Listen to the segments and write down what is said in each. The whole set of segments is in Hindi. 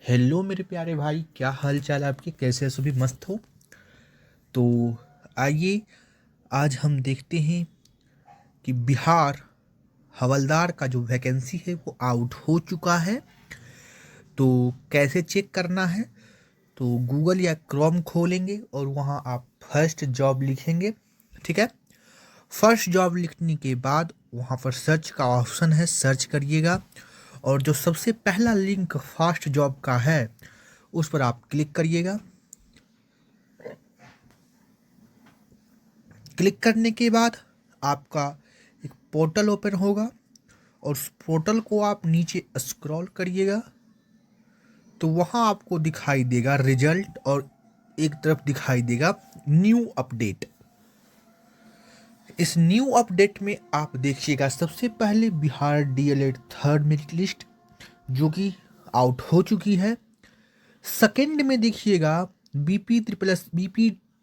हेलो मेरे प्यारे भाई, क्या हाल चाल आपके? कैसे सभी मस्त हो? तो आइए आज हम देखते हैं कि बिहार हवलदार का जो वैकेंसी है वो आउट हो चुका है। तो कैसे चेक करना है? तो गूगल या क्रोम खोलेंगे और वहाँ आप फर्स्ट जॉब लिखेंगे। ठीक है। फर्स्ट जॉब लिखने के बाद वहाँ पर सर्च का ऑप्शन है, सर्च करिएगा और जो सबसे पहला लिंक फर्स्ट जॉब का है उस पर आप क्लिक करिएगा। क्लिक करने के बाद आपका एक पोर्टल ओपन होगा और उस पोर्टल को आप नीचे स्क्रॉल करिएगा तो वहाँ आपको दिखाई देगा रिजल्ट और एक तरफ दिखाई देगा न्यू अपडेट। इस न्यू अपडेट में आप देखिएगा सबसे पहले Bihar DElEd third merit list जो कि आउट हो चुकी है। सेकंड में देखिएगा बीपी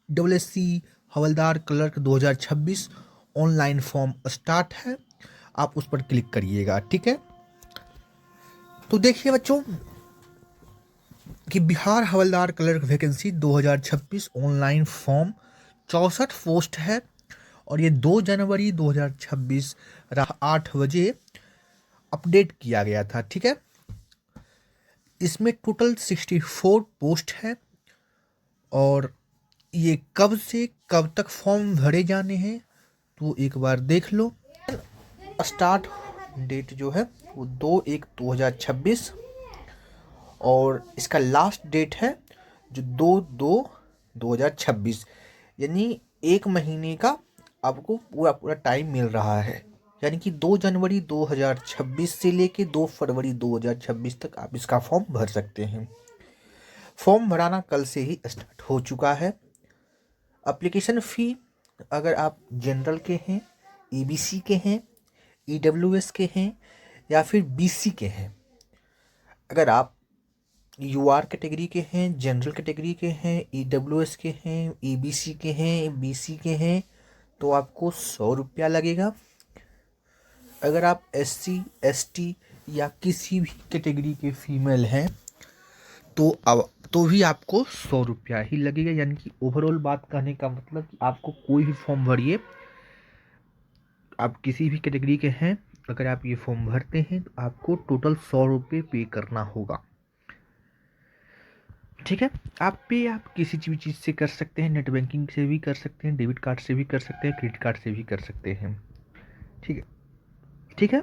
डबल एस सी हवलदार क्लर्क 2026 ऑनलाइन फॉर्म स्टार्ट है, आप उस पर क्लिक करिएगा। ठीक है। तो देखिए बच्चों कि बिहार हवलदार clerk vacancy 2026 online form 64 post है और ये 2 जनवरी 2026 रात 8 बजे अपडेट किया गया था। ठीक है। इसमें टोटल 64 पोस्ट है और ये कब से कब तक फॉर्म भरे जाने हैं तो एक बार देख लो। स्टार्ट डेट जो है वो 2/1/2026 और इसका लास्ट डेट है जो 2/2/2026, यानी एक महीने का आपको पूरा पूरा टाइम मिल रहा है। यानी कि 2 जनवरी 2026 से लेके 2 फरवरी 2026 तक आप इसका फॉर्म भर सकते हैं। फॉर्म भराना कल से ही स्टार्ट हो चुका है। एप्लीकेशन फ़ी अगर आप जनरल के हैं, ईबीसी के हैं, ईडब्ल्यूएस के हैं या फिर बीसी के हैं, अगर आप यूआर कैटेगरी के हैं, जनरल कैटेगरी के हैं, ईडब्ल्यूएस के हैं, ईबीसी के हैं, बीसी के हैं तो आपको 100 रुपया लगेगा। अगर आप एससी एसटी या किसी भी कैटेगरी के फीमेल हैं तो भी आपको 100 रुपया ही लगेगा। यानी कि ओवरऑल बात कहने का मतलब कि आपको कोई भी फॉर्म भरिए, आप किसी भी कैटेगरी के हैं, अगर आप ये फॉर्म भरते हैं तो आपको टोटल 100 रुपये पे करना होगा। ठीक है। आप किसी भी चीज़ से कर सकते हैं, नेट बैंकिंग से भी कर सकते हैं, डेबिट कार्ड से भी कर सकते हैं, क्रेडिट कार्ड से भी कर सकते हैं। ठीक है। ठीक है।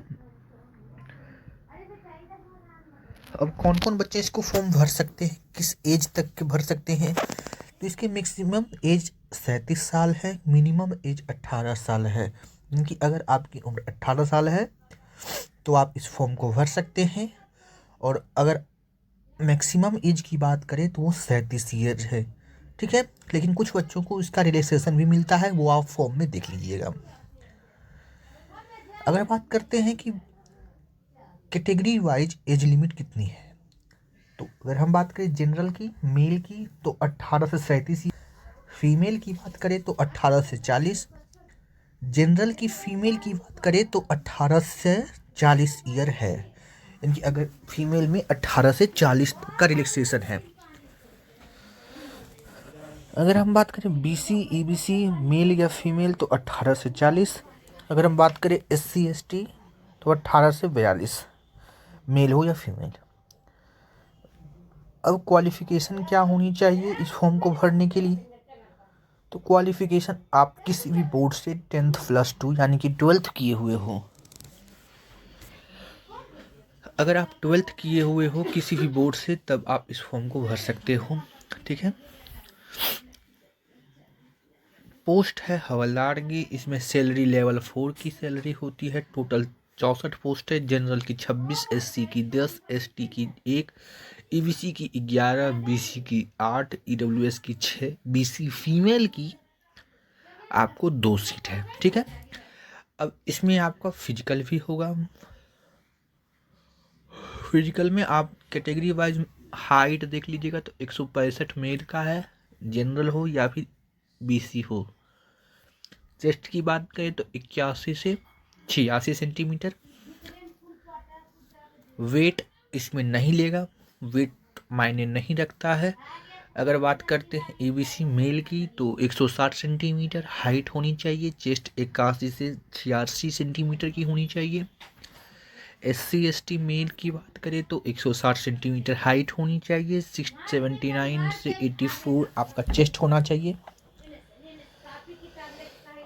अब कौन कौन बच्चे इसको फॉर्म भर सकते हैं, किस एज तक के भर सकते हैं? तो इसकी मैक्सिमम एज 37 साल है, मिनिमम एज 18 साल है। यानी कि अगर आपकी उम्र 18 साल है तो आप इस फॉर्म को भर सकते हैं और अगर मैक्सिमम एज की बात करें तो वो 37 ईयर है। ठीक है। लेकिन कुछ बच्चों को इसका रिलैक्सेशन भी मिलता है, वो आप फॉर्म में देख लीजिएगा। अगर बात करते हैं कि कैटेगरी वाइज एज लिमिट कितनी है, तो अगर हम बात करें जनरल की मेल की तो 18 से 37, फीमेल की बात करें तो 18 से 40, जनरल की फीमेल की बात करें तो 18 से 40 ईयर है। यानी कि अगर फीमेल में 18 से 40 तक का रिलैक्सेशन है। अगर हम बात करें बीसी ईबीसी मेल या फीमेल तो 18 से 40, अगर हम बात करें एससी एसटी तो 18 से 42, मेल हो या फीमेल। अब क्वालिफिकेशन क्या होनी चाहिए इस फॉर्म को भरने के लिए? तो क्वालिफिकेशन आप किसी भी बोर्ड से 10th+2 यानी कि 12th किए हुए हो। अगर आप 12th किए हुए हो किसी भी बोर्ड से तब आप इस फॉर्म को भर सकते हो। ठीक है। पोस्ट है हवलदार की, इसमें सैलरी लेवल 4 की सैलरी होती है। टोटल 64 पोस्ट है। जनरल की 26, एससी की 10, एसटी की 1, ईबीसी की 11, बीसी की 8, ईडब्ल्यूएस की 6, बीसी फीमेल की आपको 2 सीट है। ठीक है। अब इसमें आपका फिजिकल भी होगा। फिजिकल में आप कैटेगरी वाइज हाइट देख लीजिएगा तो 165 मेल का है, जनरल हो या फिर बीसी हो। चेस्ट की बात करें तो 81 से 86 सेंटीमीटर। वेट इसमें नहीं लेगा, वेट मायने नहीं रखता है। अगर बात करते हैं एबीसी मेल की तो 160 सेंटीमीटर हाइट होनी चाहिए, चेस्ट 81 से 86 सेंटीमीटर की होनी चाहिए। SC/ST मेल की बात करें तो 160 सेंटीमीटर हाइट होनी चाहिए, 679 से 84 आपका चेस्ट होना चाहिए।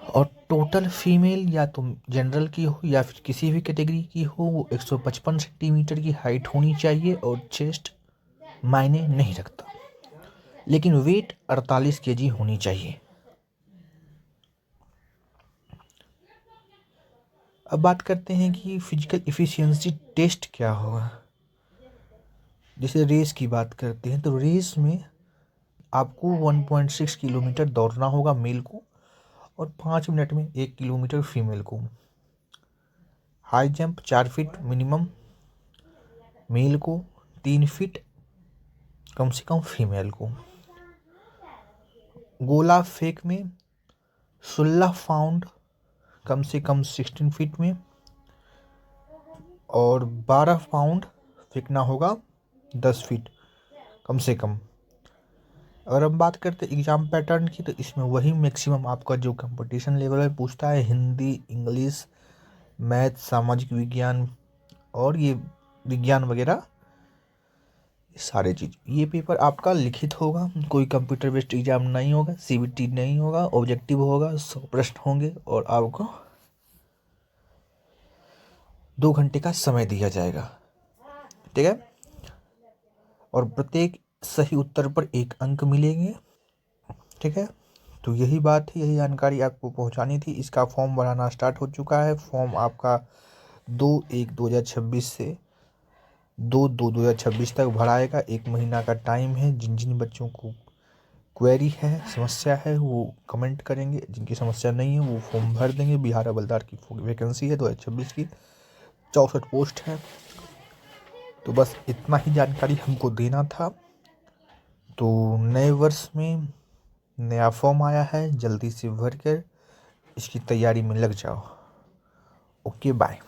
और टोटल फीमेल या तो जनरल की हो या फिर किसी भी कैटेगरी की हो वो 155 सेंटीमीटर की हाइट होनी चाहिए और चेस्ट मायने नहीं रखता, लेकिन वेट 48 kg होनी चाहिए। अब बात करते हैं कि फिजिकल एफिशिएंसी टेस्ट क्या होगा। जैसे रेस की बात करते हैं तो रेस में आपको 1.6 किलोमीटर दौड़ना होगा मेल को और 5 मिनट में 1 किलोमीटर फीमेल को। High jump 4 feet minimum male को, 3 फीट कम से कम फीमेल को। गोला फेंक में 16 पाउंड कम से कम 16 फीट में और 12 पाउंड फेंकना होगा 10 फीट कम से कम। अगर हम बात करते हैं एग्ज़ाम पैटर्न की तो इसमें वही मैक्सिमम आपका जो कंपटीशन लेवल में पूछता है, हिंदी, इंग्लिश, मैथ, सामाजिक विज्ञान और ये विज्ञान वगैरह सारे चीज़। ये पेपर आपका लिखित होगा, कोई कंप्यूटर बेस्ड एग्ज़ाम नहीं होगा, CBT नहीं होगा, ऑब्जेक्टिव होगा, 100 प्रश्न होंगे और आपको 2 घंटे का समय दिया जाएगा, ठीक है। और प्रत्येक सही उत्तर पर 1 अंक मिलेंगे, ठीक है। तो यही बात है, यही जानकारी आपको पहुंचानी थी। इसका फॉर्म भराना स्टार्ट हो चुका है। फॉर्म आपका 2/1/2026 से 2/2/2026 तक भराएगा। 1 महीना का टाइम है। जिन जिन बच्चों को क्वेरी है, समस्या है, वो कमेंट करेंगे। जिनकी समस्या नहीं है वो फॉर्म भर देंगे। बिहार हवलदार की वैकेंसी है 2026 की, 64 पोस्ट है। तो बस इतना ही जानकारी हमको देना था। तो नए वर्ष में नया फॉर्म आया है, जल्दी से भर कर इसकी तैयारी में लग जाओ। Okay bye.